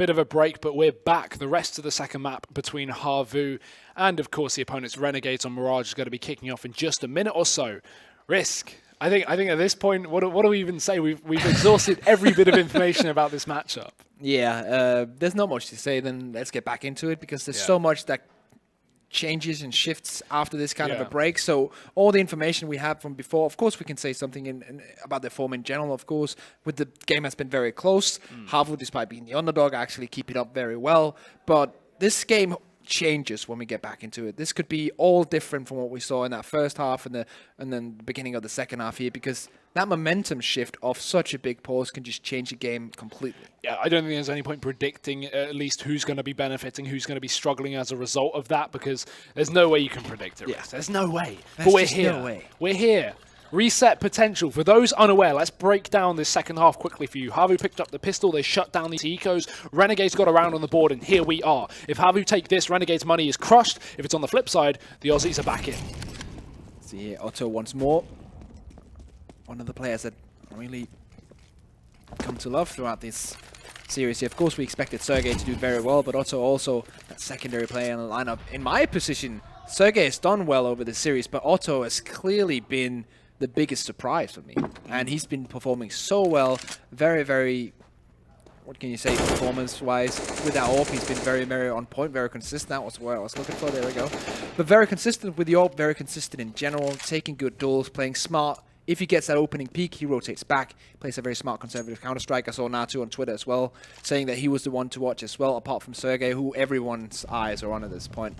bit of a break, but we're back. The rest of the second map between HAVU and, of course, the opponent's Renegades on Mirage is going to be kicking off in just a minute or so. Risk. I think at this point, what do we even say? We've exhausted every bit of information about this matchup. Yeah, there's not much to say. Then let's get back into it because there's so much that changes and shifts after this kind of a break. So all the information we have from before, of course, we can say something about the form in general. Of course, with the game has been very close. HAVU, despite being the underdog, actually keep it up very well. But this game changes when we get back into it. This could be all different from what we saw in that first half and then the beginning of the second half here, because that momentum shift of such a big pause can just change the game completely. Yeah, I don't think there's any point predicting at least who's going to be benefiting, who's going to be struggling as a result of that, because there's no way you can predict it. Yeah. There's no way. But we're here. No way. We're here. Reset potential. For those unaware, let's break down this second half quickly for you. HAVU picked up the pistol. They shut down these ecos. Renegades got around on the board, and here we are. If HAVU take this, Renegades' money is crushed. If it's on the flip side, the Aussies are back in. See here, Otto once more. One of the players that really come to love throughout this series here. Of course, we expected Sergey to do very well, but Otto also that secondary player in the lineup. In my position, Sergey has done well over the series, but Otto has clearly been the biggest surprise for me. And he's been performing so well. Very, very, what can you say, performance-wise. With that AWP, he's been very, very on point, very consistent. That was what I was looking for. There we go. But very consistent with the AWP, very consistent in general, taking good duels, playing smart. If he gets that opening peak, he rotates back, plays a very smart conservative counter-strike. I saw Natu on Twitter as well, saying that he was the one to watch as well, apart from Sergey, who everyone's eyes are on at this point.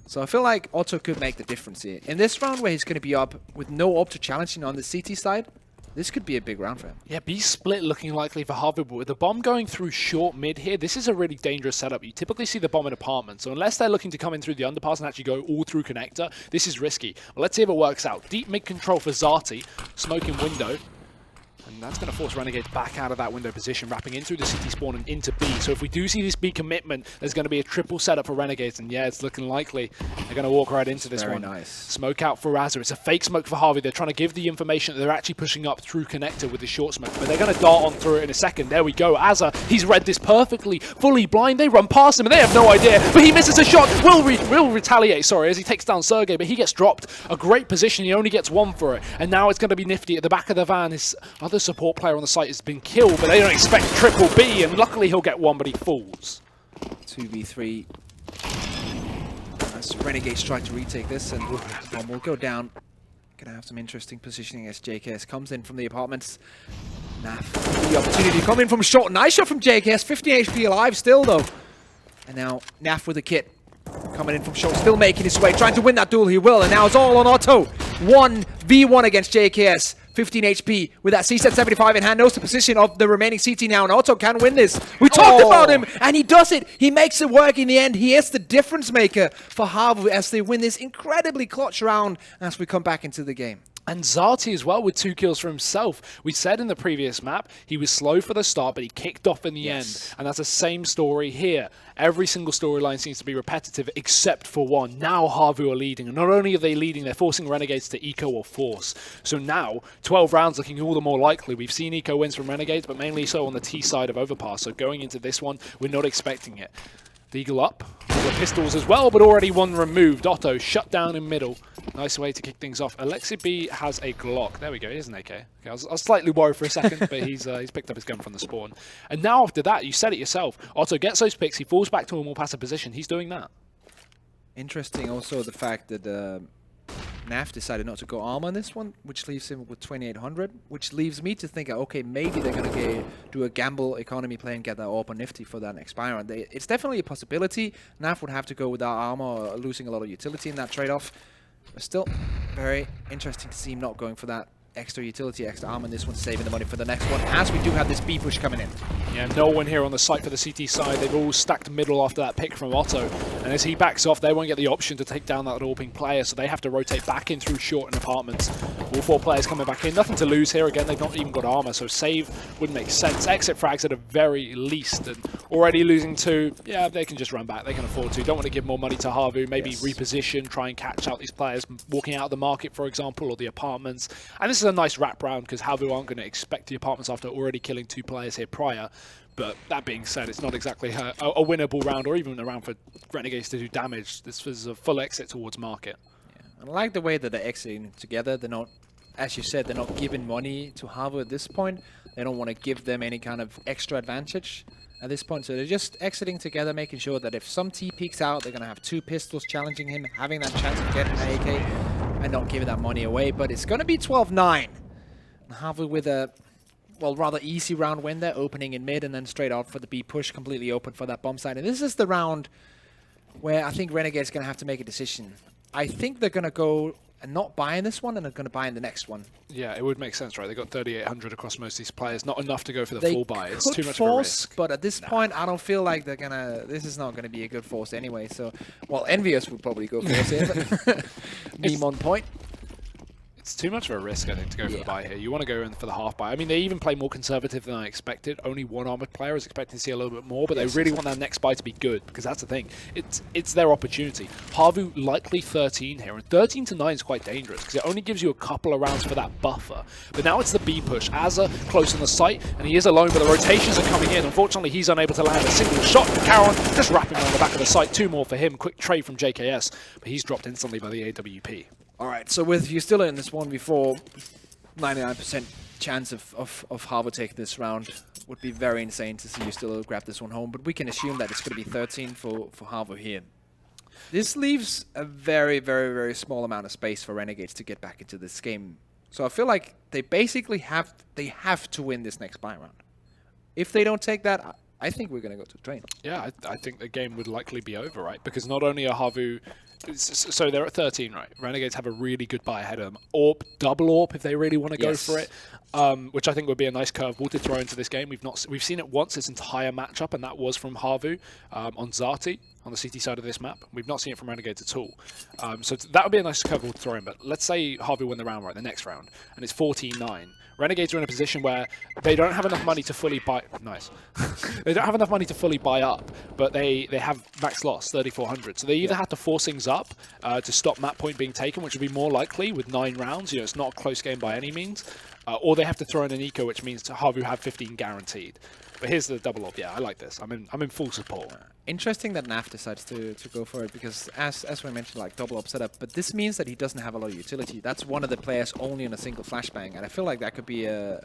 So I feel like Otto could make the difference here. In this round where he's going to be up with no AWP to challenge him on the CT side, this could be a big round for him. Yeah, B split looking likely for HAVU, but with the bomb going through short mid here, this is a really dangerous setup. You typically see the bomb in apartments, so unless they're looking to come in through the underpass and actually go all through connector, this is risky. But let's see if it works out. Deep mid control for Zati, smoking window. And that's going to force Renegades back out of that window position, wrapping in through the city spawn and into B. So if we do see this B commitment, there's going to be a triple setup for Renegades. And yeah, it's looking likely they're going to walk right into this one. Nice. Smoke out for Razza. It's a fake smoke for HAVU. They're trying to give the information that they're actually pushing up through connector with the short smoke. But they're going to dart on through it in a second. There we go. Azza, he's read this perfectly. Fully blind. They run past him and they have no idea. But he misses a shot. Will retaliate, sorry, as he takes down Sergey. But he gets dropped. A great position. He only gets one for it. And now it's going to be nifty. At the back of the van, his other support player on the site has been killed, but they don't expect triple B, and luckily he'll get one, but he falls. 2v3. As Renegades try to retake this, and bomb will go down. Gonna have some interesting positioning as JKS comes in from the apartments. Naf, the opportunity to come in from short. Nice shot from JKS, 15 HP alive still though. And now Naf with a kit. Coming in from short, still making his way, trying to win that duel, he will, and now it's all on Otto. 1v1 against JKS. 15 HP with that CSET 75 in hand. Knows the position of the remaining CT now, and Otto can win this. We talked about him, and he does it. He makes it work in the end. He is the difference maker for HAVU as they win this incredibly clutch round as we come back into the game. And Zati as well with 2 kills for himself. We said in the previous map, he was slow for the start, but he kicked off in the end. And that's the same story here. Every single storyline seems to be repetitive except for one. Now HAVU are leading. And not only are they leading, they're forcing Renegades to eco or force. So now, 12 rounds looking all the more likely. We've seen eco wins from Renegades, but mainly so on the T side of Overpass. So going into this one, we're not expecting it. Deagle up. The pistols as well, but already one removed. Otto shut down in middle. Nice way to kick things off. Alexi B has a Glock. There we go. He has an AK. Okay, I was slightly worried for a second, but he's picked up his gun from the spawn. And now after that, you said it yourself. Otto gets those picks. He falls back to a more passive position. He's doing that. Interesting also the fact that Naf decided not to go arm on this one, which leaves him with 2800, which leaves me to think, okay, maybe they're going to do a gamble economy play and get that AWP on Nifty for that next buy round. It's definitely a possibility. Naf would have to go without armor, or losing a lot of utility in that trade-off. But still, very interesting to see him not going for that extra utility, extra armor, and this one saving the money for the next one, as we do have this B push coming in. Yeah, no one here on the site for the CT side. They've all stacked middle after that pick from Otto. And as he backs off, they won't get the option to take down that AWPing player, so they have to rotate back in through short and apartments. All 4 players coming back in. Nothing to lose here. Again, they've not even got armor, so save wouldn't make sense. Exit frags at a very least, and already losing 2. Yeah, they can just run back. They can afford to. Don't want to give more money to HAVU. Maybe reposition, try and catch out these players walking out of the market, for example, or the apartments. And this is a nice wrap round, because HAVU aren't going to expect the apartments after already killing 2 players here prior. But that being said, it's not exactly a winnable round or even a round for Renegades to do damage. This was a full exit towards market. Yeah. I like the way that they're exiting together. They're not, as you said, they're not giving money to HAVU at this point. They don't want to give them any kind of extra advantage at this point. So they're just exiting together, making sure that if some T peeks out, they're going to have 2 pistols challenging him, having that chance of getting an AK and not giving that money away. But it's going to be 12-9. HAVU with a, well, rather easy round win there, opening in mid and then straight out for the B push, completely open for that bomb site. And this is the round where I think Renegade's going to have to make a decision. I think they're going to go and not buy in this one, and they're going to buy in the next one. Yeah, it would make sense, right? They got 3,800 across most of these players. Not enough to go for the full buy. It's too much of a risk. But at this point, I don't feel like they're going to... This is not going to be a good force anyway. So, well, Envious would probably go force here. Meme on point. It's too much of a risk, I think, to go for the buy here. You want to go in for the half buy. I mean, they even play more conservative than I expected. Only one armored player. I was expecting to see a little bit more, but they really want that next buy to be good, because that's the thing. It's their opportunity. HAVU likely 13 here, and 13 to 9 is quite dangerous, because it only gives you a couple of rounds for that buffer. But now it's the B push. Azza close on the site, and he is alone, but the rotations are coming in. Unfortunately, he's unable to land a single shot. Caron just wrapping around the back of the site. 2 more for him. Quick trade from JKS, but he's dropped instantly by the AWP. All right, so with you still in this one before, 99% chance of HAVU taking this round would be very insane to see you still grab this one home. But we can assume that it's going to be 13 for HAVU here. This leaves a very, very, very small amount of space for Renegades to get back into this game. So I feel like they basically have to win this next buy round. If they don't take that, I think we're going to go to train. Yeah, I think the game would likely be over, right? Because not only are HAVU... So they're at 13, right? Renegades have a really good buy ahead of them. AWP, double AWP if they really want to go for it, which I think would be a nice curveball to throw into this game. We've seen it once this entire matchup, and that was from HAVU on Zati on the CT side of this map. We've not seen it from Renegades at all. So that would be a nice curveball to throw in. But let's say HAVU win the round, right? The next round, and it's 14-9. Renegades are in a position where they don't have enough money to fully buy... Nice. They don't have enough money to fully buy up, but they have max loss, 3,400. So they either have to force things up to stop map point being taken, which would be more likely with 9 rounds. You know, it's not a close game by any means. Or they have to throw in an eco, which means HAVU have 15 guaranteed. But here's the double up. Yeah, I like this. I'm in full support. Interesting that NAF decides to go for it, because as we mentioned, like double up setup, but this means that he doesn't have a lot of utility. That's one of the players only on a single flashbang, and I feel like that could be a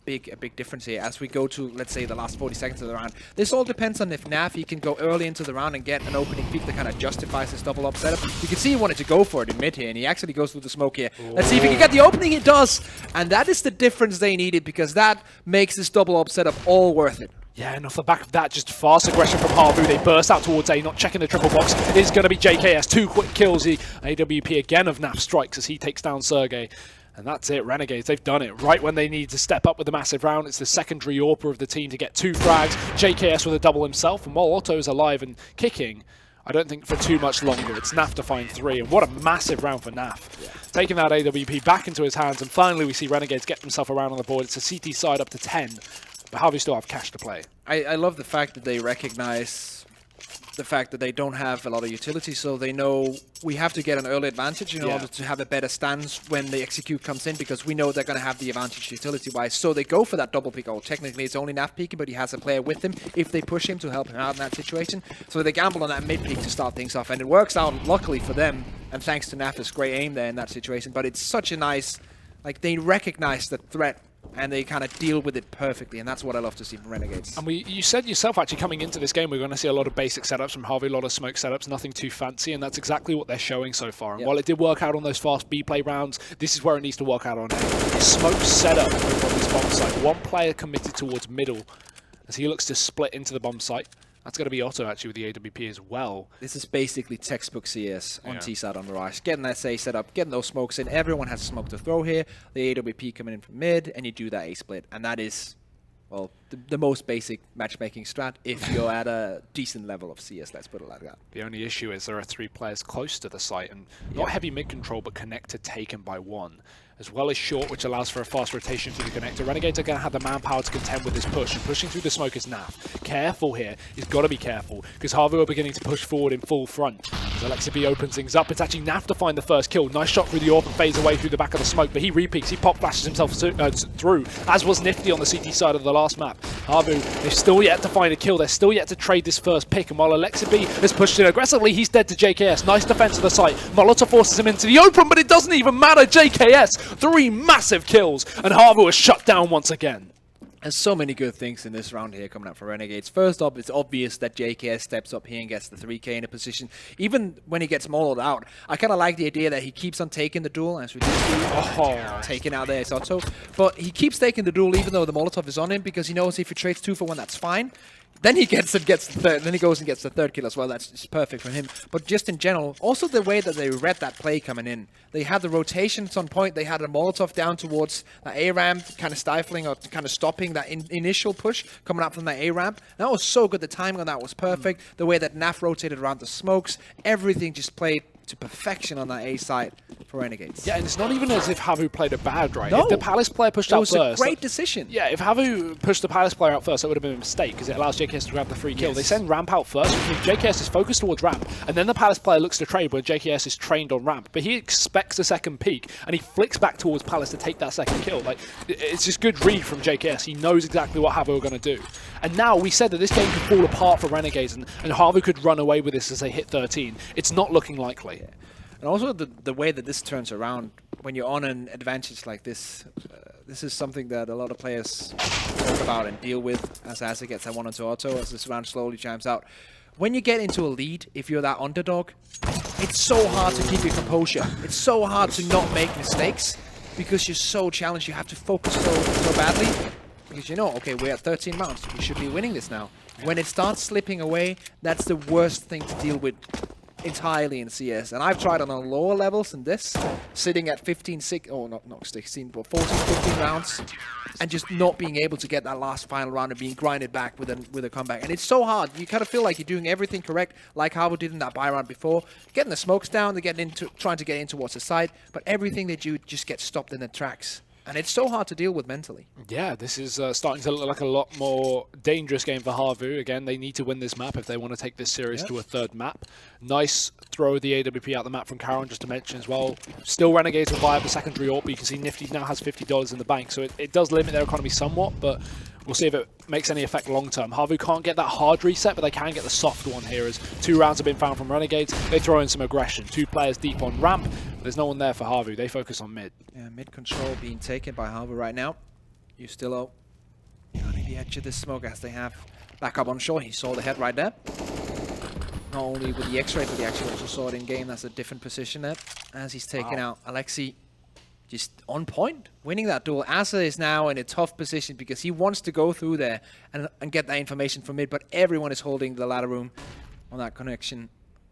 big difference here as we go to, let's say, the last 40 seconds of the round. This all depends on if NAF he can go early into the round and get an opening peak that kind of justifies his double up setup. You can see he wanted to go for it in mid here, and he actually goes through the smoke here. Let's see if he can get the opening. He does, and that is the difference they needed, because that makes this double up setup all worth it. Yeah, and off the back of that, just fast aggression from HAVU. They burst out towards A, not checking the triple box. It's going to be JKS. 2 quick kills. The AWP again of NAF strikes as he takes down Sergey. And that's it, Renegades, they've done it. Right when they need to step up with the massive round, it's the secondary AWPer of the team to get 2 frags. JKS with a double himself, and while Otto's alive and kicking, I don't think for too much longer. It's NAF to find 3, and what a massive round for NAF. Yeah. Taking that AWP back into his hands, and finally we see Renegades get themselves around on the board. It's a CT side up to 10, but HAVU still have cash to play. I love the fact that they recognize the fact that they don't have a lot of utility, so they know we have to get an early advantage in order to have a better stance when the execute comes in, because we know they're going to have the advantage utility-wise. So they go for that double pick. Oh, technically it's only NAF peeking, but he has a player with him if they push him to help him out in that situation. So they gamble on that mid peak to start things off, and it works out luckily for them, and thanks to NAF's great aim there in that situation. But it's such a nice, like, they recognize the threat and they kind of deal with it perfectly, and that's what I love to see from Renegades. And you said yourself, actually, coming into this game, we're going to see a lot of basic setups from HAVU, a lot of smoke setups, nothing too fancy, and that's exactly what they're showing so far. And while it did work out on those fast B-play rounds, this is where it needs to work out on A. Smoke setup over on this bomb site. 1 player committed towards middle as he looks to split into the bomb site. That's going to be Otto, actually, with the AWP as well. This is basically textbook CS on T-side on Mirage. Getting that SA set up, getting those smokes in. Everyone has smoke to throw here. The AWP coming in from mid, and you do that A-split. And that is, well, the most basic matchmaking strat if you're at a decent level of CS, let's put it like that. The only issue is there are 3 players close to the site, and not heavy mid-control, but connected taken by 1. As well as short, which allows for a fast rotation through the connector. Renegades are going to have the manpower to contend with this push, and pushing through the smoke is NAF. Careful here. He's got to be careful, because HAVU are beginning to push forward in full front. As Alexi B opens things up, it's actually Naf to find the first kill. Nice shot through the orb and fades away through the back of the smoke, but he repeats, he pop flashes himself through, as was Nifty on the CT side of the last map. HAVU, they've still yet to find a kill, they're still yet to trade this first pick, and while Alexi B has pushed in aggressively, he's dead to JKS. Nice defense of the site. Molotov forces him into the open, but it doesn't even matter. JKS, 3 massive kills, and HAVU is shut down once again. There's so many good things in this round here coming up for Renegades. First up, it's obvious that JKS steps up here and gets the 3k in a position. Even when he gets molled out, I kind of like the idea that he keeps on taking the duel, as we did see. Taking out there is Otto. But he keeps taking the duel even though the Molotov is on him, because he knows if he trades 2 for 1, that's fine. Then he gets the third. Then he goes and gets the third kill as well. That's just perfect for him. But just in general, also the way that they read that play coming in. They had the rotations on point. They had a Molotov down towards the A ramp, kind of stifling or kind of stopping that initial push coming up from the A ramp. That was so good. The timing on that was perfect. The way that Naf rotated around the smokes, everything just played to perfection on that A side for Renegades. Yeah, and it's not even as if HAVU played it bad, right? No. If the Palace player pushed out first... It was a great decision. Yeah, if HAVU pushed the Palace player out first, that would have been a mistake, because it allows JKS to grab the free kill. Yes. They send ramp out first, which means JKS is focused towards ramp, and then the Palace player looks to trade where JKS is trained on ramp, but he expects a second peek, and he flicks back towards Palace to take that second kill. Like, it's just good read from JKS. He knows exactly what HAVU are going to do. And now, we said that this game could fall apart for Renegades, and HAVU could run away with this as they hit 13. It's not looking likely. Yeah. And also the way that this turns around, when you're on an advantage like this, this is something that a lot of players talk about and deal with as it gets that 1 onto Otto, as this round slowly chimes out. When you get into a lead, if you're that underdog, it's so hard to keep your composure. It's so hard to not make mistakes, because you're so challenged. You have to focus so badly, because you know, okay, we're at 13 rounds. We should be winning this now. When it starts slipping away, that's the worst thing to deal with entirely in CS, and I've tried on a lower levels than this, sitting at 15, 6, oh not 16, but 14, 15 rounds, and just not being able to get that last final round and being grinded back with a comeback. And it's so hard. You kind of feel like you're doing everything correct, like HAVU did in that buy round before, getting the smokes down, they're trying to get in towards the side, but everything they do just gets stopped in the tracks. And it's so hard to deal with mentally. Yeah, this is starting to look like a lot more dangerous game for HAVU. Again, they need to win this map if they want to take this series to a third map. Nice throw of the AWP out the map from Karen, just to mention as well. Still Renegades will buy up the secondary AWP, but you can see Nifty now has $50 in the bank, so it does limit their economy somewhat, but we'll see if it makes any effect long term. HAVU can't get that hard reset, but they can get the soft one here, as 2 rounds have been found from Renegades. They throw in some aggression. 2 players deep on ramp. There's no one there for HAVU. They focus on mid. Yeah, mid control being taken by HAVU right now. Ustillo on the edge of this smoke as they have back up on shore. He saw the head right there. Not only with the X-ray, but he actually also saw it in game. That's a different position there. As he's taken out Alexi, just on point, winning that duel. Asa is now in a tough position because he wants to go through there and get that information from mid, but everyone is holding the ladder room on that connection,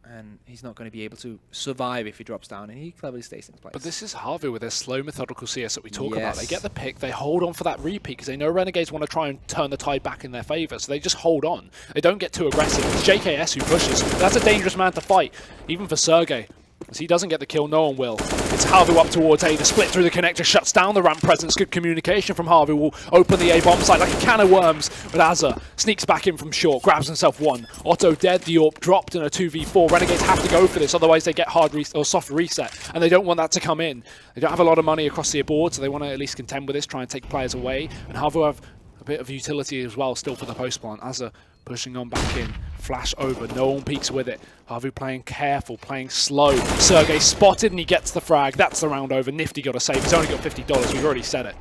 and he's not going to be able to survive if he drops down, and he cleverly stays in place. But this is HAVU with their slow, methodical CS that we talk about. They get the pick, they hold on for that repeat, because they know Renegades want to try and turn the tide back in their favour, so they just hold on. They don't get too aggressive. It's JKS who pushes. That's a dangerous man to fight, even for Sergey. As he doesn't get the kill, no one will. It's HAVU up towards A. The split through the connector shuts down the ramp presence. Good communication from HAVU. Will open the A bomb site like a can of worms. But Azza sneaks back in from short, grabs himself 1. Otto dead. The AWP dropped in a 2v4. Renegades have to go for this, otherwise they get hard or soft reset. And they don't want that to come in. They don't have a lot of money across the board, so they want to at least contend with this, try and take players away. And HAVU have a bit of utility as well still for the post plant. Azza pushing on back in. Flash over, no one peeks with it. HAVU playing careful, playing slow. Sergey spotted and he gets the frag. That's the round over. Nifty got a save. He's only got $50. We've already said it.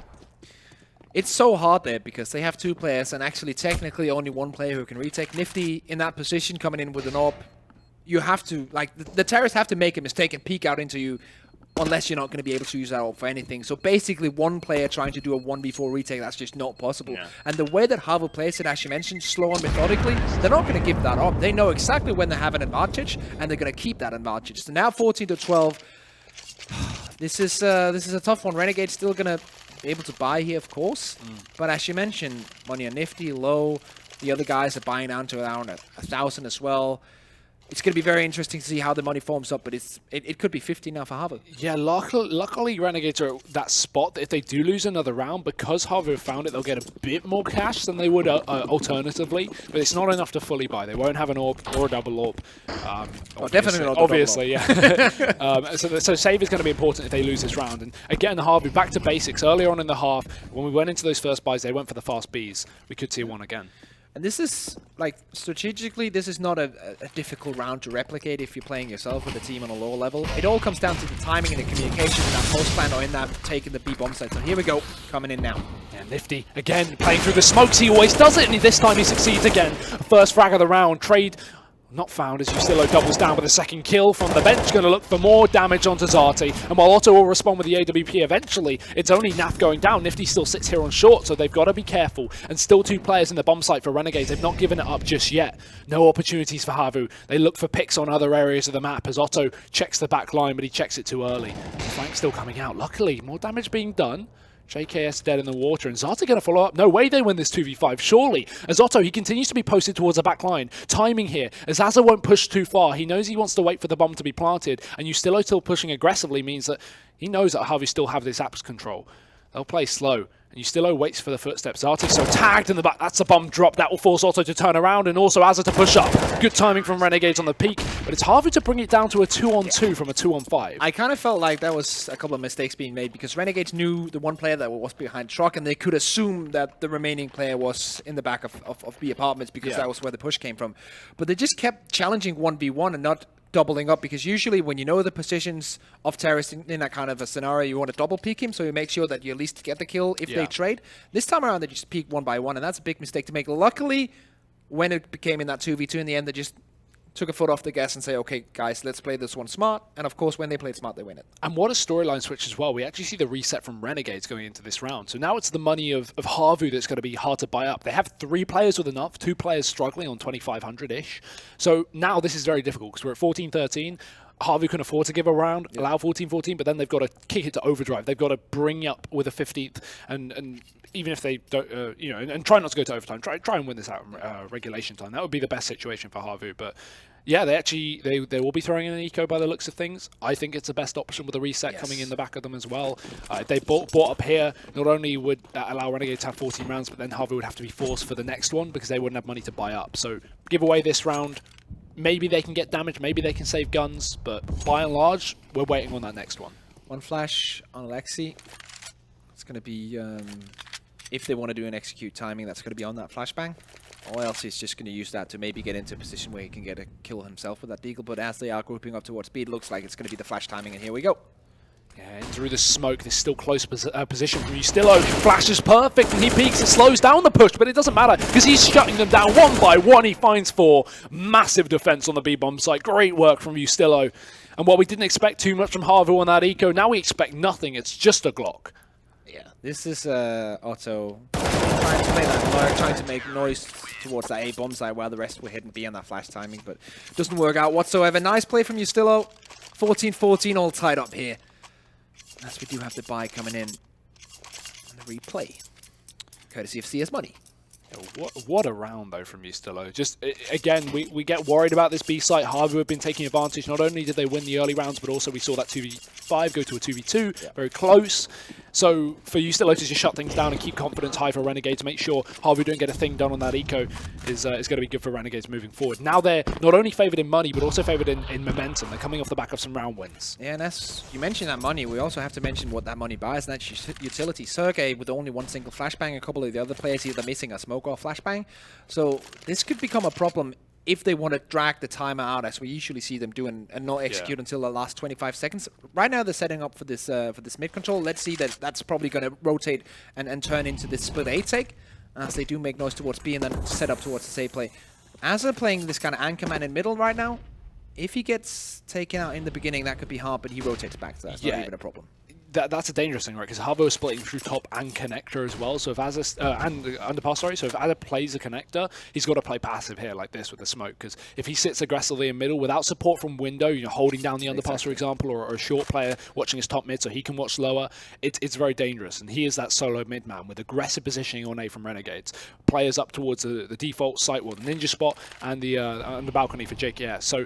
It's so hard there because they have 2 players and actually technically only 1 player who can retake. Nifty in that position coming in with an AWP. You have to, like, the terrorists have to make a mistake and peek out into you, unless you're not going to be able to use that AWP for anything. So basically 1 player trying to do a 1v4 retake, that's just not possible. Yeah. And the way that HAVU plays it, as you mentioned, slow and methodically, they're not going to give that up. They know exactly when they have an advantage, and they're going to keep that advantage. So now 14-12. This is a tough one. Renegade's still going to be able to buy here, of course. But as you mentioned, money on Nifty, low. The other guys are buying down to around 1,000 as well. it's going to be very interesting to see how the money forms up, but it could be 50 now for HAVU. Yeah, luckily Renegades are at that spot that if they do lose another round, because HAVU have found it, they'll get a bit more cash than they would alternatively, but it's not enough to fully buy. They won't have an AWP or a double AWP. Definitely not obviously, yeah. So save is going to be important if they lose this round. And again, HAVU, back to basics. Earlier on in the half, when we went into those first buys, they went for the fast Bs. We could see one again. And this is, like, strategically, this is not a difficult round to replicate if you're playing yourself with a team on a lower level. It all comes down to the timing and the communication in that post plan or in that taking the B bomb site. So here we go, coming in now. Yeah, Nifty, again, playing through the smokes. He always does it, and this time he succeeds again. First frag of the round. Trade not found as Justillo doubles down with a second kill from the bench. Going to look for more damage onto Zati. And while Otto will respond with the AWP eventually, it's only Naf going down. Nifty still sits here on short, so they've got to be careful. And still 2 players in the bomb site for Renegades. They've not given it up just yet. No opportunities for HAVU. They look for picks on other areas of the map as Otto checks the back line, but he checks it too early. Frank's still coming out. Luckily, more damage being done. JKS dead in the water, and Zata going to follow up. No way they win this 2v5, surely. As Otto, he continues to be posted towards the back line. Timing here, as Zaza won't push too far. He knows he wants to wait for the bomb to be planted, and Justillo still pushing aggressively means that he knows that HAVU still have this apps control. They'll play slow. And Justillo waits for the footsteps. Zati so tagged in the back. That's a bomb drop. That will force Otto to turn around and also Azza to push up. Good timing from Renegades on the peak, but it's HAVU to bring it down to a 2-on-2 from a 2-on-5. I kind of felt like that was a couple of mistakes being made because Renegades knew the one player that was behind truck and they could assume that the remaining player was in the back of B apartments because that was where the push came from. But they just kept challenging 1v1 and not doubling up, because usually when you know the positions of terrorists in that kind of a scenario, you want to double peek him so you make sure that you at least get the kill if they trade. This time around, they just peek 1 by 1, and that's a big mistake to make. Luckily, when it became in that 2v2 in the end, they just took a foot off the gas and say, okay, guys, let's play this one smart. And of course, when they played smart, they win it. And what a storyline switch as well. We actually see the reset from Renegades going into this round. So now it's the money of HAVU that's going to be hard to buy up. They have 3 players with enough, 2 players struggling on 2,500-ish. So now this is very difficult because we're at 14-13. HAVU can afford to give a round, allow 14-14, but then they've got to kick it to overdrive. They've got to bring up with a 15th, and even if they don't, and try not to go to overtime. Try and win this out in regulation time. That would be the best situation for HAVU. But yeah, they will be throwing in an eco by the looks of things. I think it's the best option with a reset coming in the back of them as well. If they bought up here, not only would that allow Renegades to have 14 rounds, but then HAVU would have to be forced for the next one because they wouldn't have money to buy up. So give away this round. Maybe they can get damage, maybe they can save guns, but by and large, we're waiting on that next one. One flash on Alexi. It's going to be, if they want to do an execute timing, that's going to be on that flashbang. Or else he's just going to use that to maybe get into a position where he can get a kill himself with that deagle. But as they are grouping up towards speed, looks like it's going to be the flash timing, and here we go. Yeah, and through the smoke, there's still close position from Justillo. Flash is perfect, and he peeks. It slows down the push, but it doesn't matter because he's shutting them down 1 by 1. He finds 4. Massive defense on the B-bomb site. Great work from Justillo. And while we didn't expect too much from HAVU on that eco, now we expect nothing. It's just a Glock. Yeah, this is Otto trying to play that low, trying to make noise towards that A-bomb site while the rest were hidden B on that flash timing, but doesn't work out whatsoever. Nice play from Justillo. 14-14 all tied up here. As we do have the buy coming in and the replay, courtesy of CS Money. What a round, though, from Justillo. Just, again, we get worried about this B site. HAVU have been taking advantage. Not only did they win the early rounds, but also we saw that 2v5 go to a 2v2. Very close. So for Justillo to just shut things down and keep confidence high for Renegades, make sure HAVU don't get a thing done on that eco is going to be good for Renegades moving forward. Now they're not only favoured in money, but also favoured in momentum. They're coming off the back of some round wins. Yeah, and as you mentioned that money, we also have to mention what that money buys, and that's utility. Sergey with only 1 single flashbang, a couple of the other players either missing a smoke or flashbang. So this could become a problem if they want to drag the timer out, as we usually see them do, and not execute until the last 25 seconds. Right now they're setting up for this mid control. Let's see that that's probably going to rotate and turn into this split A take as they do make noise towards B and then set up towards the safe play. As they're playing this kind of anchor man in middle right now, if he gets taken out in the beginning, that could be hard, but he rotates back, so that's not even a problem. that's a dangerous thing, right? Because HAVU is splitting through top and connector as well. So if Azza and underpass, sorry. So if Azza plays a connector, he's got to play passive here like this with the smoke. Because if he sits aggressively in middle without support from window, you know, holding down the underpass, for example, or a short player watching his top mid so he can watch lower, it's very dangerous. And he is that solo mid man with aggressive positioning on A from Renegades. Players up towards the default site, well, the ninja spot and the balcony for JKS. So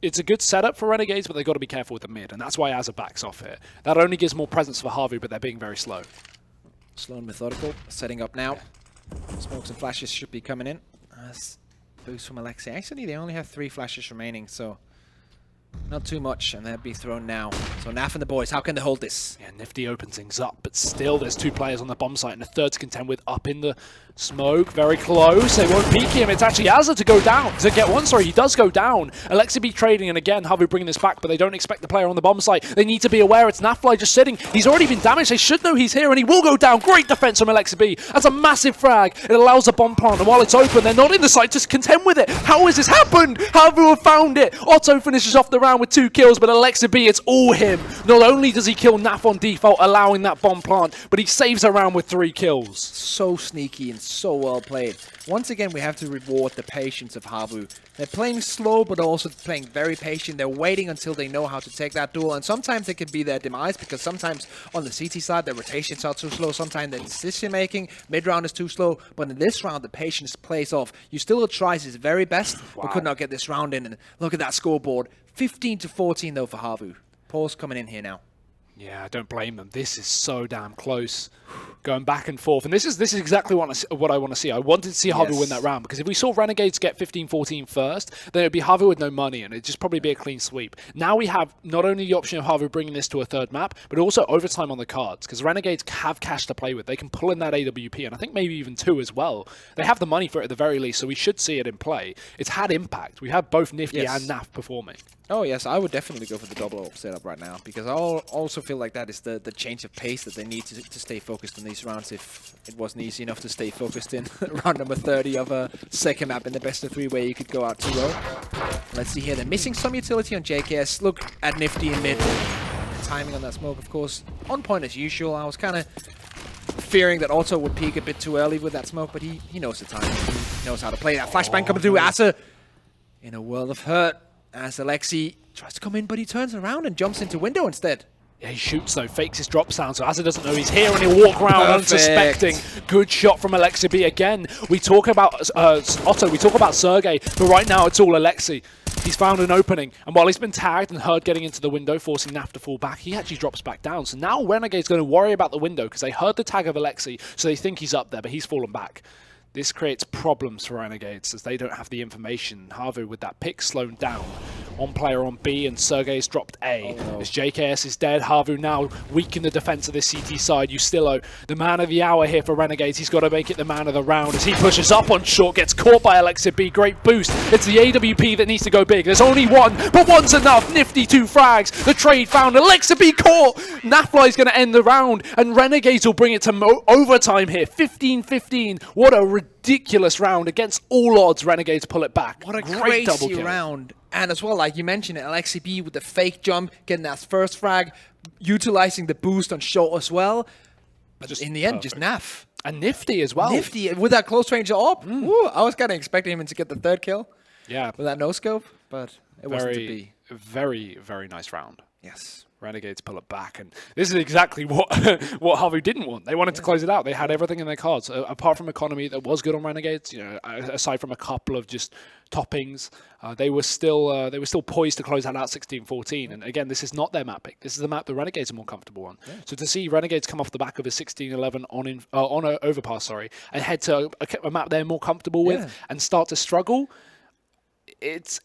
it's a good setup for Renegades, but they've got to be careful with the mid, and that's why Azza backs off here. That only gives more presence for HAVU, but they're being very slow. Slow and methodical. Setting up now. Smokes and flashes should be coming in. Boost from Alexi. Actually, they only have 3 flashes remaining, so not too much, and they'll be thrown now. So Naf and the boys, how can they hold this? Yeah, Nifty opens things up, but still there's 2 players on the bomb site and a third to contend with up in the smoke. Very close. They won't peek him. It's actually Azza to go down. To get one, sorry, he does go down. Alexi B trading, and again, HAVU bringing this back, but they don't expect the player on the bomb site. They need to be aware it's Nafly just sitting. He's already been damaged. They should know he's here, and he will go down. Great defense from Alexi B. That's a massive frag. It allows the bomb plant, and while it's open, they're not in the site. Just contend with it. How has this happened? HAVU have found it. Otto finishes off the round with 2 kills, but Alexi B, it's all him. Not only does he kill Naf on default, allowing that bomb plant, but he saves a round with 3 kills. So sneaky and so well played. Once again, we have to reward the patience of HAVU. They're playing slow, but also playing very patient. They're waiting until they know how to take that duel, and sometimes it can be their demise, because sometimes on the CT side, their rotations are too slow. Sometimes their decision-making, mid-round is too slow, but in this round, the patience plays off. Yustilo tries his very best, but could not get this round in, and look at that scoreboard. 15-14, though, for HAVU. Paul's coming in here now. Yeah, I don't blame them. This is so damn close. Going back and forth. And this is exactly what I want to see. I wanted to see HAVU win that round, because if we saw Renegades get 15-14 first, then it would be HAVU with no money, and it'd just probably be a clean sweep. Now we have not only the option of HAVU bringing this to a 3rd map, but also overtime on the cards, because Renegades have cash to play with. They can pull in that AWP, and I think maybe even 2 as well. They have the money for it at the very least, so we should see it in play. It's had impact. We have both Nifty and NAF performing. Oh yes, I would definitely go for the double AWP setup right now, because I also feel like that is the change of pace that they need to stay focused in these rounds. If it wasn't easy enough to stay focused in round number 30 of a second map in the best of 3 where you could go out 2-0. Let's see here, they're missing some utility on JKS. Look at Nifty in mid. The timing on that smoke, of course, on point as usual. I was kind of fearing that Otto would peek a bit too early with that smoke, but he knows the timing. He knows how to play that. Flashbang coming through. Azza in a world of hurt. As Alexi tries to come in, but he turns around and jumps into window instead. Yeah, he shoots though, fakes his drop sound, so Azza doesn't know he's here, and he'll walk around unsuspecting. Good shot from Alexi B again. We talk about Otto, we talk about Sergey, but right now it's all Alexi. He's found an opening, and while he's been tagged and heard getting into the window, forcing Naf to fall back, he actually drops back down. So now Renegade's going to worry about the window, because they heard the tag of Alexi, so they think he's up there, but he's fallen back. This creates problems for Renegades as they don't have the information. HAVU with that pick slowed down. One player on B and Sergey's dropped A. Oh, no. As JKS is dead, HAVU now weak in the defense of this CT side. Yustilo, the man of the hour here for Renegades. He's got to make it the man of the round as he pushes up on short, gets caught by Alexi B. Great boost. It's the AWP that needs to go big. There's only one, but one's enough. Nifty 2 frags. The trade found. Alexi B caught. Nafly's going to end the round, and Renegades will bring it to overtime here. 15-15. What a ridiculous round. Against all odds, Renegades pull it back. What a great double crazy kill. round. And as well, like you mentioned, Alexi B with the fake jump, getting that first frag, utilizing the boost on short as well. But just in the end, just Naf. And Nifty as well. Nifty with that close range AWP. Ooh, I was kind of expecting him to get the 3rd kill. Yeah. With that no-scope, but it wasn't to be. Very, very nice round. Yes. Renegades pull it back, and this is exactly what what HAVU didn't want. They wanted to close it out. They had everything in their cards, apart from economy that was good on Renegades. You know, aside from a couple of just toppings, they were still poised to close that out 16-14. And again, this is not their map pick. This is the map the Renegades are more comfortable on. Yeah. So to see Renegades come off the back of a 16-11 on an overpass, and head to a map they're more comfortable with and start to struggle. It's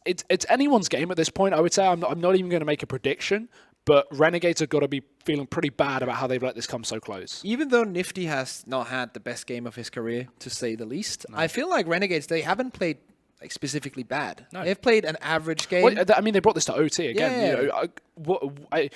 anyone's game at this point. I would say I'm not even going to make a prediction. But Renegades have got to be feeling pretty bad about how they've let this come so close. Even though Nifty has not had the best game of his career, to say the least, I feel like Renegades, they haven't played like specifically bad. No. They've played an average game. Well, I mean, they brought this to OT again. Yeah. You know,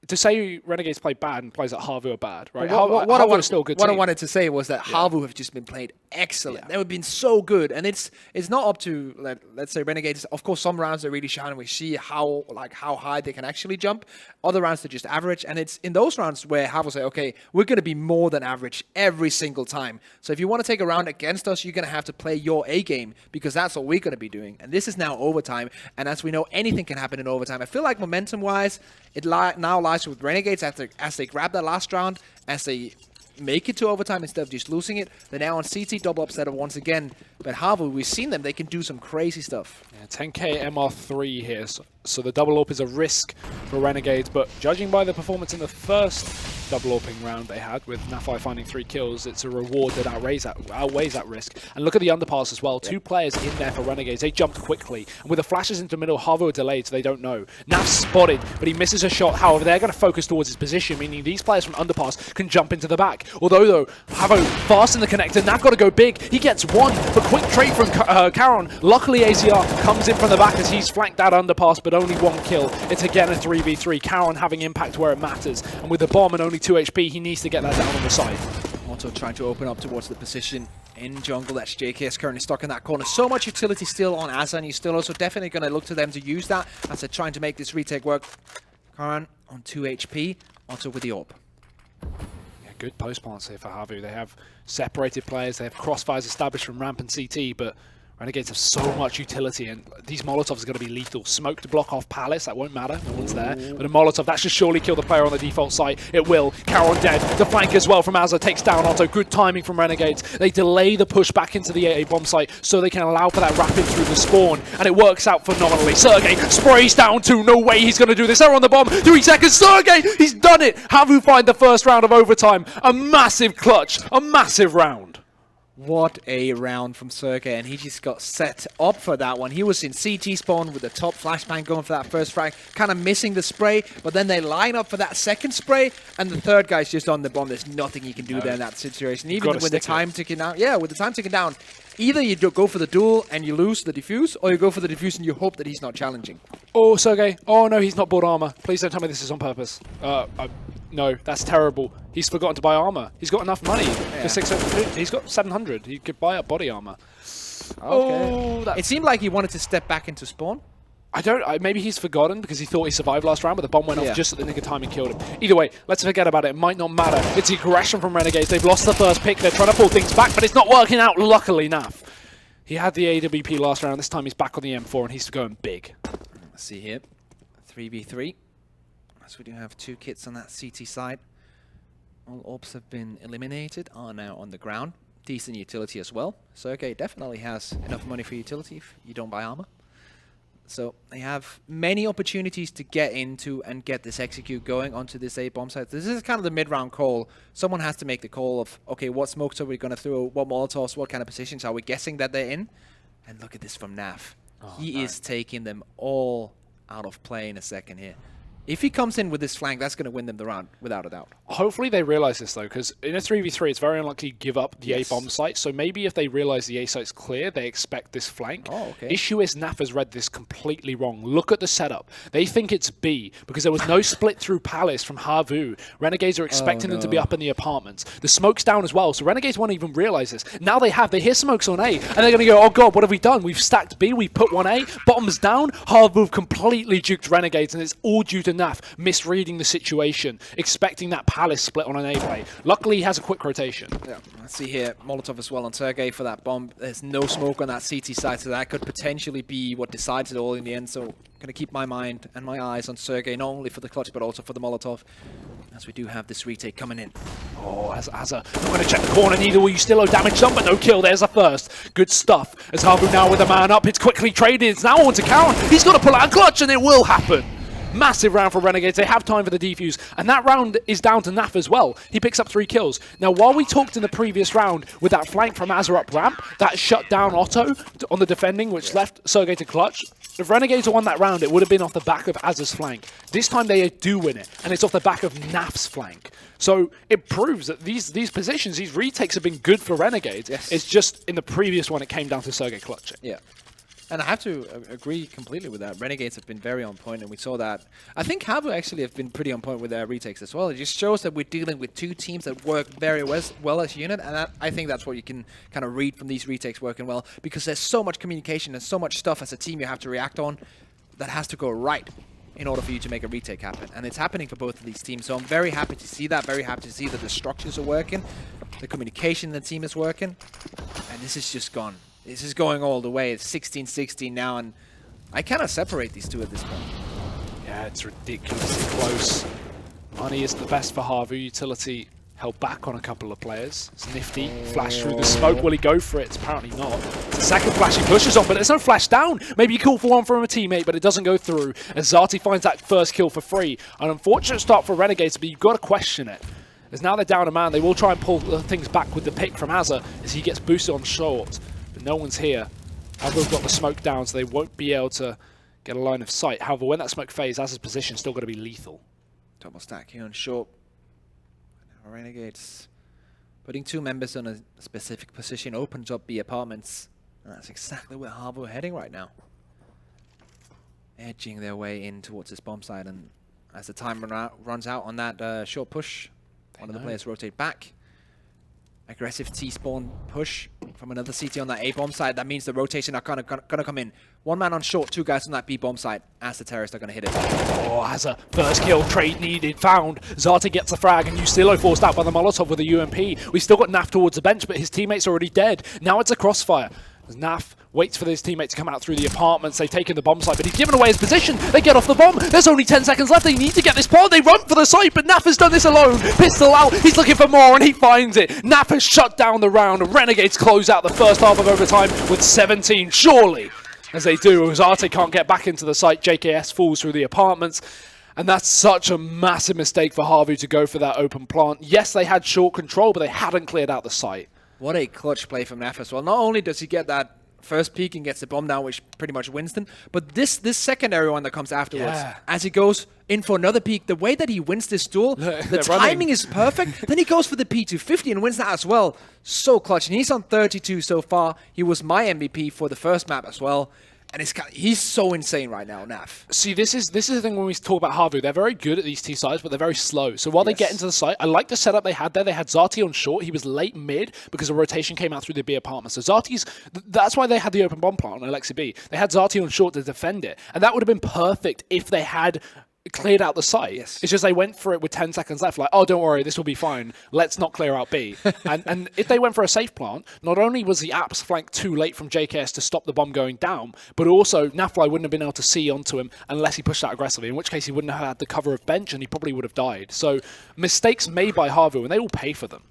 to say Renegades play bad and plays like HAVU are bad, right? What I still a good what I team. wanted to say was that HAVU have just been played excellent. They have been so good, and it's not up to let's say Renegades. Of course, some rounds are really shining. We see how high they can actually jump. Other rounds they're just average, and it's in those rounds where HAVU say, okay, we're going to be more than average every single time. So if you want to take a round against us, you're going to have to play your A game because that's what we're going to be doing. And this is now overtime, and as we know, anything can happen in overtime. I feel like momentum-wise, it now lies with Renegades as they grab that last round, as they make it to overtime instead of just losing it. They're now on CT, double up setup once again. But HAVU, we've seen them. They can do some crazy stuff. Yeah, 10k MR3 here. So the double AWP is a risk for Renegades, but judging by the performance in the first double AWPing round they had with Nafai finding 3 kills, it's a reward that outweighs that risk. And look at the underpass as well. 2 players in there for Renegades. They jumped quickly. And with the flashes into the middle, HAVU are delayed, so they don't know. Naf spotted, but he misses a shot. However, they're going to focus towards his position, meaning these players from underpass can jump into the back. Although, though, HAVU fast in the connector. Naf got to go big. He gets 1, but quick trade from Caron. Luckily, AZR comes in from the back as he's flanked that underpass, but only 1 kill. It's again a 3v3. Caron having impact where it matters. And with the bomb and only 2 HP, he needs to get that down on the side. Also trying to open up towards the position in jungle. That's JKS currently stuck in that corner. So much utility still on Asa, and he's still also definitely going to look to them to use that as they're trying to make this retake work. Caron on 2 HP, also with the AWP. Yeah, good post plants here for HAVU. They have separated players. They have crossfires established from ramp and CT, but Renegades have so much utility, and these Molotovs are going to be lethal. Smoke to block off Palace, that won't matter, no one's there. But a Molotov, that should surely kill the player on the default site. It will. Caron dead. The flank as well from Azza takes down Otto. Good timing from Renegades. They delay the push back into the AA bomb site so they can allow for that rapid through the spawn, and it works out phenomenally. Sergey sprays down 2. No way he's going to do this. They're on the bomb. 3 seconds. Sergey, he's done it. HAVU find the first round of overtime. A massive clutch. A massive round. What a round from Sergey, and he just got set up for that one. He was in CT spawn with the top flashbang going for that first frag, kind of missing the spray, but then they line up for that second spray, and the third guy's just on the bomb. There's nothing he can do there in that situation. Even with the time ticking down, with the time ticking down, either you go for the duel and you lose the defuse, or you go for the defuse and you hope that he's not challenging. Oh, Sergey. Oh, no, he's not bought armor. Please don't tell me this is on purpose. No, that's terrible. He's forgotten to buy armor. He's got enough money for 600. He's got 700. He could buy up body armor. Okay. Oh, it seemed like he wanted to step back into spawn. Maybe he's forgotten because he thought he survived last round, but the bomb went off just at the nick of time and killed him. Either way, let's forget about it. It might not matter. It's the aggression from Renegades. They've lost the first pick. They're trying to pull things back, but it's not working out, luckily enough. He had the AWP last round. This time he's back on the M4, and he's going big. Let's see here. 3v3. So we do have 2 kits on that CT side. All orbs have been eliminated, are now on the ground. Decent utility as well. Sergey definitely has enough money for utility if you don't buy armor. So they have many opportunities to get into and get this execute going onto this A bomb site. This is kind of the mid-round call. Someone has to make the call of, okay, what smokes are we going to throw? What Molotovs? What kind of positions are we guessing that they're in? And look at this from Naf. He is taking them all out of play in a second here. If he comes in with this flank, that's going to win them the round, without a doubt. Hopefully they realize this, though, because in a 3v3, it's very unlikely to give up the A-bomb site. So maybe if they realize the A site's clear, they expect this flank. Oh, okay. Issue is Naf has read this completely wrong. Look at the setup. They think it's B, because there was no split through Palace from HAVU. Renegades are expecting them to be up in the apartments. The smoke's down as well, so Renegades won't even realize this. Now they hear smokes on A, and they're going to go, oh god, what have we done? We've stacked B, we put 1A, bottom's down. HAVU completely juked Renegades, and it's all due to Naf misreading the situation, expecting that Palace split on an A play. Luckily, he has a quick rotation. Yeah, let's see here. Molotov as well on Sergey for that bomb. There's no smoke on that CT side, so that could potentially be what decides it all in the end. So, going to keep my mind and my eyes on Sergey, not only for the clutch, but also for the Molotov, as we do have this retake coming in. Oh, Azza not going to check the corner, neither will you. Still, damage done, but no kill. There's the first. Good stuff. As HAVU now with a man up, it's quickly traded. It's now on to Caron. He's got to pull out a clutch, and it will happen. Massive round for Renegades. They have time for the defuse. And that round is down to Naf as well. He picks up 3 kills. Now, while we talked in the previous round with that flank from Azza up ramp, that shut down Otto on the defending, which left Sergey to clutch. If Renegades had won that round, it would have been off the back of Azza's flank. This time they do win it, and it's off the back of Naf's flank. So it proves that these positions, these retakes have been good for Renegades. It's just in the previous one, it came down to Sergey clutching. Yeah. And I have to agree completely with that. Renegades have been very on point, and we saw that. I think HAVU actually have been pretty on point with their retakes as well. It just shows that we're dealing with two teams that work very well as a unit, and I think that's what you can kind of read from these retakes working well, because there's so much communication and so much stuff as a team you have to react on that has to go right in order for you to make a retake happen. And it's happening for both of these teams, so I'm very happy to see that, very happy to see that the structures are working, the communication in the team is working, and this is just gone. This is going all the way. It's 16-16 now, and I cannot separate these two at this point. Yeah, it's ridiculously close. Money is the best for HAVU. Utility held back on a couple of players. It's nifty. Flash through the smoke. Will he go for it? It's apparently not. It's the second flash he pushes on, but there's no flash down. Maybe you call for one from a teammate, but it doesn't go through. As Zati finds that first kill for free. An unfortunate start for Renegades, but you've got to question it. As now they're down a man, they will try and pull things back with the pick from HAVU as he gets boosted on short. No one's here. HAVU have got the smoke down, so they won't be able to get a line of sight. However, when that smoke fades, Az's position is still going to be lethal. Double stack here on short. Now Renegades putting two members on a specific position opens up the apartments. And that's exactly where HAVU are heading right now. Edging their way in towards this bomb site, and as the time runs out on that short push, one of the players rotate back. Aggressive T-spawn push from another CT on that A-bomb side. That means the rotation are gonna come in. One man on short, two guys on that B-bomb side as the terrorists are gonna hit it. Oh, has a first kill, trade needed, found. Zati gets the frag, and Ustillo forced out by the Molotov with a UMP. We still got Naf towards the bench, but his teammate's already dead. Now it's a crossfire. As Naf waits for his teammate to come out through the apartments. They've taken the bomb site, but he's given away his position. They get off the bomb. There's only 10 seconds left. They need to get this pod. They run for the site, but Naf has done this alone. Pistol out. He's looking for more, and he finds it. Naf has shut down the round, and Renegades close out the first half of overtime with 17. Surely, as they do, Ozate can't get back into the site. JKS falls through the apartments. And that's such a massive mistake for HAVU to go for that open plant. Yes, they had short control, but they hadn't cleared out the site. What a clutch play from Naf as well. Not only does he get that first peek and gets the bomb down, which pretty much wins them, but this secondary one that comes afterwards, as he goes in for another peek, the way that he wins this duel, the timing is perfect. Then he goes for the P250 and wins that as well. So clutch, and he's on 32 so far. He was my MVP for the first map as well. And he's so insane right now, Naf. See, this is the thing when we talk about HAVU. They're very good at these T sides, but they're very slow. So while they get into the site, I like the setup they had there. They had Zati on short. He was late mid because the rotation came out through the B apartment. So that's why they had the open bomb plant on Alexi B. They had Zati on short to defend it. And that would have been perfect if they had cleared out the site. It's just they went for it with 10 seconds left, like, oh, don't worry, this will be fine. Let's not clear out B. and if they went for a safe plant, not only was the apps flanked too late from JKS to stop the bomb going down, but also Nafly wouldn't have been able to see onto him unless he pushed out aggressively, in which case he wouldn't have had the cover of bench and he probably would have died. So mistakes made by HAVU, and they will pay for them.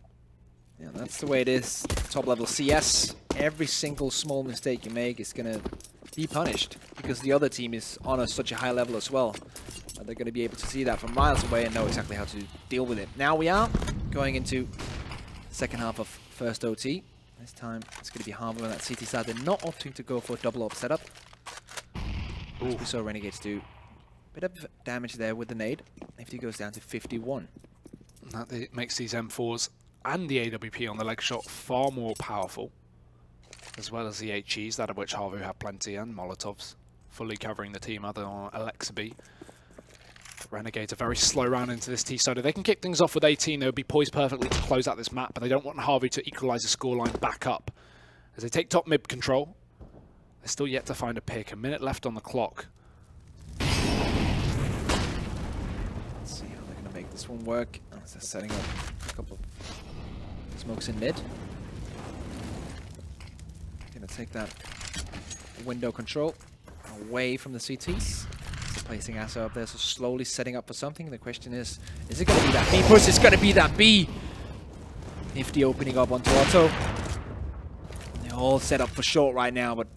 Yeah, that's the way it is. Top level CS, every single small mistake you make is going to be punished because the other team is on such a high level as well. They're going to be able to see that from miles away and know exactly how to deal with it. Now we are going into second half of first OT. This time it's going to be HAVU on that CT side. They're not opting to go for a double up setup. We saw Renegades do a bit of damage there with the nade. Nifty goes down to 51. That makes these M4s and the AWP on the leg shot far more powerful, as well as the HEs, that of which HAVU have plenty, and Molotovs, fully covering the team other on Alexa B. Renegades are very slow round into this T-side. If they can kick things off with 18, they would be poised perfectly to close out this map, but they don't want HAVU to equalise the scoreline back up. As they take top mid control, they're still yet to find a pick. A minute left on the clock. Let's see how they're going to make this one work. As they're setting up a couple of smokes in mid. Going to take that window control away from the CTs. Placing Asa up there, so slowly setting up for something. The question is it going to be that B push? It's going to be that B. Nifty opening up onto Otto. They're all set up for short right now, but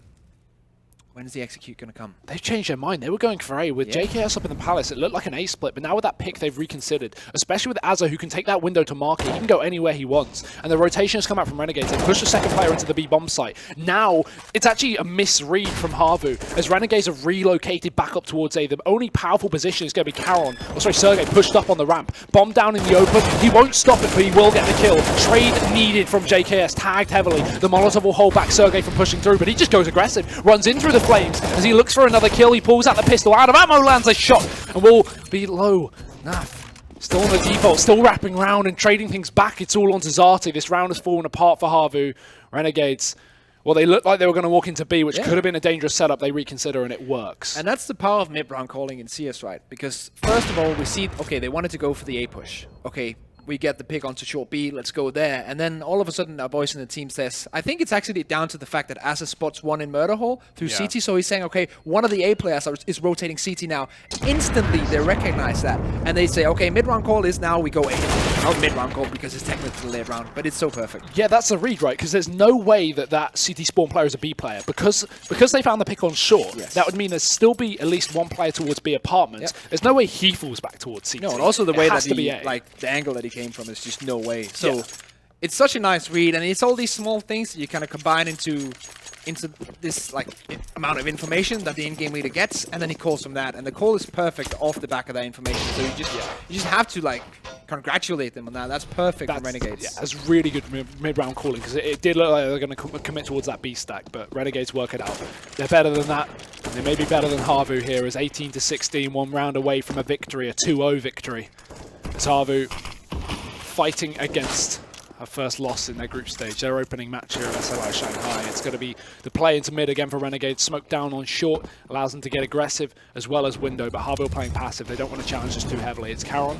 when is the execute going to come? They've changed their mind. They were going for A. With JKS up in the Palace, it looked like an A split, but now with that pick, they've reconsidered. Especially with Azza, who can take that window to market. He can go anywhere he wants. And the rotation has come out from Renegades. They push the second player into the B bomb site. Now, it's actually a misread from HAVU, as Renegades have relocated back up towards A. The only powerful position is going to be Caron. Oh, sorry, Sergey pushed up on the ramp. Bomb down in the open. He won't stop it, but he will get the kill. Trade needed from JKS, tagged heavily. The Molotov will hold back Sergey from pushing through, but he just goes aggressive. Runs in through the flames as he looks for another kill. He pulls out the pistol, out of ammo, lands a shot, and will be low. Naf still on the default, still wrapping around and trading things back. It's all onto Zati. This round has fallen apart for HAVU. Renegades, well, they looked like they were going to walk into B, which could have been a dangerous setup. They reconsider, and it works. And that's the power of mid-round calling in CS, right? Because first of all, we see, okay, they wanted to go for the A push. Okay, we get the pick onto short B, let's go there. And then all of a sudden, our voice in the team says, I think it's actually down to the fact that Asa spots one in Murder Hall through CT, so he's saying, okay, one of the A players is rotating CT now. Instantly, they recognize that, and they say, okay, mid-round call is now, we go A. Not mid-round call because it's technically late round, but it's so perfect. Yeah, that's a read, right? Because there's no way that CT spawn player is a B player. Because they found the pick on short, that would mean there's still be at least one player towards B apartments. There's no way he falls back towards CT. No, and also the way that he, like, the angle that he came from is just no way. So it's such a nice read, and it's all these small things that you kind of combine into this like amount of information that the in-game leader gets, and then he calls from that, and the call is perfect off the back of that information. So you just have to like congratulate them on that. That's perfect for Renegades. Yeah, that's really good mid-round calling, because it did look like they were going to commit towards that B stack, but Renegades work it out. They're better than that. And they may be better than HAVU here, as 18-16, one round away from a victory, a 2-0 victory. As HAVU fighting against a first loss in their group stage. Their opening match here at Invitational Shanghai. It's going to be the play into mid again for Renegades. Smoke down on short, allows them to get aggressive as well as window, but HAVU playing passive. They don't want to challenge us too heavily. It's Caron.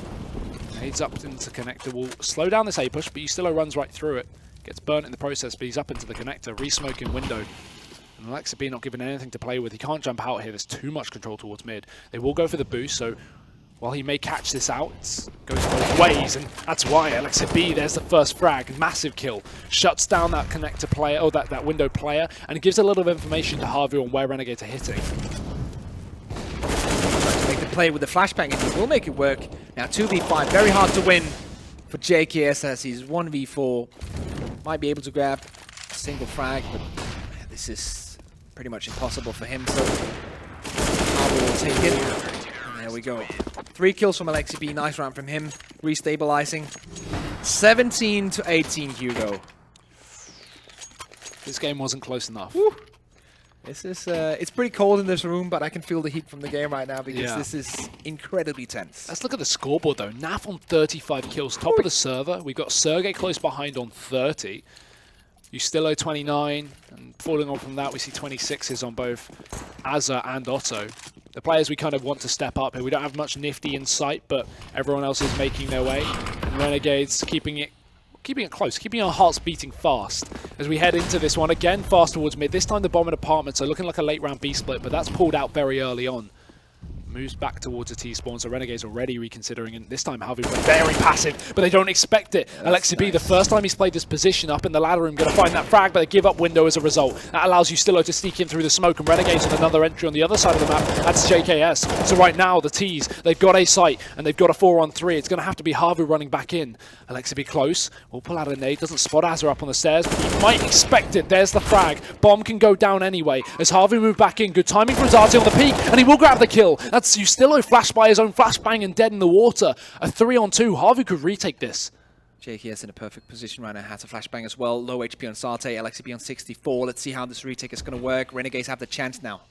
He's up into connector. Will slow down this A push, but Ustilo runs right through it. Gets burnt in the process, but he's up into the connector. Re-smoking window. And Alexa B not given anything to play with. He can't jump out here. There's too much control towards mid. They will go for the boost, so while he may catch this out, it goes both ways, and that's why Alexa B, there's the first frag, massive kill. Shuts down that connector player, or that window player, and gives a little information to HAVU on where Renegades are hitting. Trying to make the play with the flashbang, and he will make it work. Now 2v5, very hard to win for JKS as he's 1v4. Might be able to grab a single frag, but man, this is pretty much impossible for him, so HAVU will take it. There we go. 3 kills from Alexa B. Nice round from him. Restabilizing. 17-18, Hugo. This game wasn't close enough. Woo. This is it's pretty cold in this room, but I can feel the heat from the game right now because this is incredibly tense. Let's look at the scoreboard though. Naf on 35 kills, top of the server. We've got Sergey close behind on 30. Ustilo 29, and falling on from that, we see 26s on both Azza and Otto. The players we kind of want to step up here. We don't have much Nifty in sight, but everyone else is making their way. And Renegades keeping it close, keeping our hearts beating fast as we head into this one. Again, fast towards mid. This time the bomb and apartments are looking like a late round B split, but that's pulled out very early on. Moves back towards a T-spawn, so Renegades already reconsidering, and this time HAVU very passive, but they don't expect it. Alexa B, the first time he's played this position up in the ladder room, going to find that frag, but they give up window as a result. That allows Ustilo to sneak in through the smoke, and Renegades with another entry on the other side of the map. That's JKS. So right now, the T's, they've got a site, and they've got a 4-on-3. It's going to have to be HAVU running back in. Alexa B close, will pull out a nade, doesn't spot Azza up on the stairs, but he might expect it. There's the frag. Bomb can go down anyway, as HAVU move back in. Good timing from Zati on the peak, and he will grab the kill. That's Ustilo flash by his own flashbang and dead in the water. A 3-on-2. HAVU could retake this. JKS in a perfect position right now. Has a flashbang as well. Low HP on Sarte. Alexa B on 64. Let's see how this retake is going to work. Renegades have the chance now.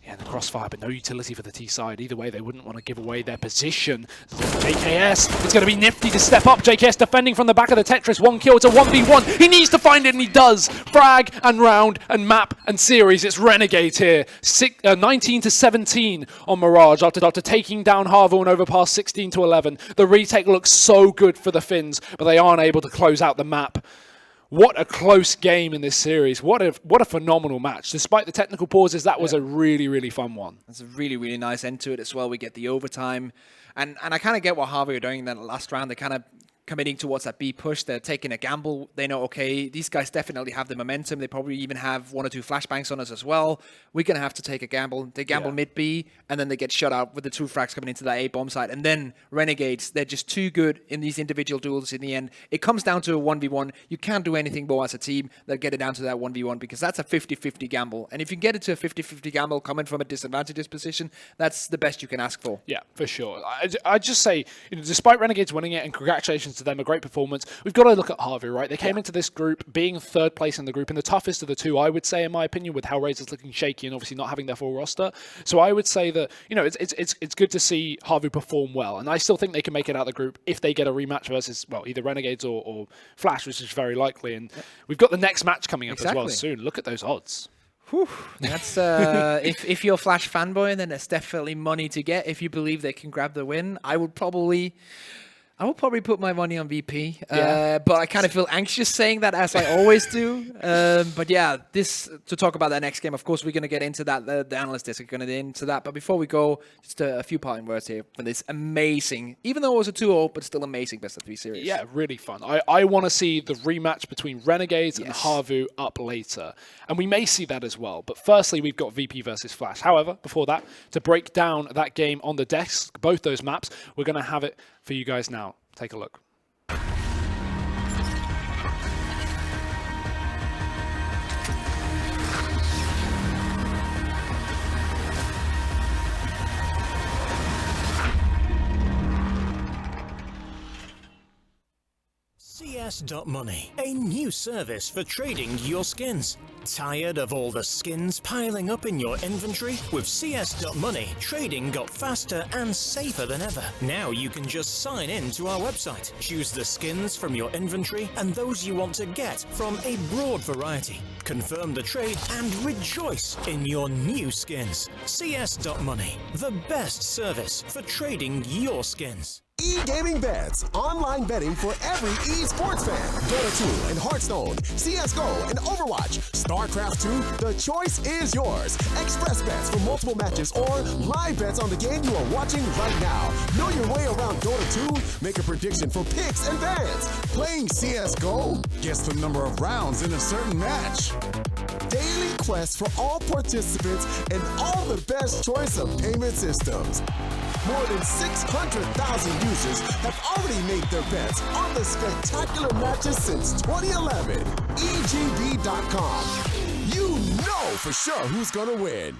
Yeah, and the crossfire, but no utility for the T side. Either way, they wouldn't want to give away their position. JKS, it's going to be Nifty to step up. JKS defending from the back of the Tetris. 1 kill, it's a 1v1. He needs to find it, and he does. Frag and round and map and series. It's Renegades here. 19-17 on Mirage after taking down HAVU and overpass 16-11. The retake looks so good for the Finns, but they aren't able to close out the map. What a close game in this series. What a phenomenal match. Despite the technical pauses, that was a really, really fun one. That's a really, really nice end to it as well. We get the overtime. And I kind of get what HAVU are doing in that last round. They kind of committing towards that B push. They're taking a gamble. They know, okay, these guys definitely have the momentum. They probably even have 1 or 2 flashbangs on us as well. We're going to have to take a gamble. They gamble mid B, and then they get shut out with the 2 frags coming into that A bomb site. And then Renegades, they're just too good in these individual duels in the end. It comes down to a 1v1. You can't do anything more as a team than get it down to that 1v1 because that's a 50-50 gamble. And if you can get it to a 50-50 gamble coming from a disadvantageous position, that's the best you can ask for. Yeah, for sure. I just say, despite Renegades winning it, and congratulations to them, a great performance. We've got to look at HAVU, right? They came into this group being third place in the group, and the toughest of the two, I would say, in my opinion, with how Razor's looking shaky and obviously not having their full roster. So I would say that, you know, it's good to see HAVU perform well, and I still think they can make it out of the group if they get a rematch versus, well, either Renegades or Flash, which is very likely. And we've got the next match coming up as well soon. Look at those odds. Whew. That's if you're a Flash fanboy, then it's definitely money to get. If you believe they can grab the win, I would probably put my money on VP. But I kind of feel anxious saying that, as I always do. But yeah, to talk about that next game, of course, we're going to get into that. The analyst desk are going to get into that. But before we go, just a few parting words here for this amazing, even though it was a 2-0, but still amazing best of 3 series. Yeah, really fun. I want to see the rematch between Renegades and HAVU up later. And we may see that as well. But firstly, we've got VP versus Flash. However, before that, to break down that game on the desk, both those maps, we're going to have it for you guys now. Take a look. CS.Money, a new service for trading your skins. Tired of all the skins piling up in your inventory? With CS.Money, trading got faster and safer than ever. Now you can just sign in to our website, choose the skins from your inventory and those you want to get from a broad variety. Confirm the trade and rejoice in your new skins. CS.Money, the best service for trading your skins. E-gaming bets, online betting for every esports fan. Dota 2 and Hearthstone, CSGO and Overwatch, StarCraft 2, the choice is yours. Express bets for multiple matches or live bets on the game you are watching right now. Know your way around Dota 2, make a prediction for picks and bans. Playing CSGO, guess the number of rounds in a certain match. Daily quests for all participants and all the best choice of payment systems. More than 600,000 users have already made their bets on the spectacular matches since 2011. EGB.com. You know for sure who's gonna win.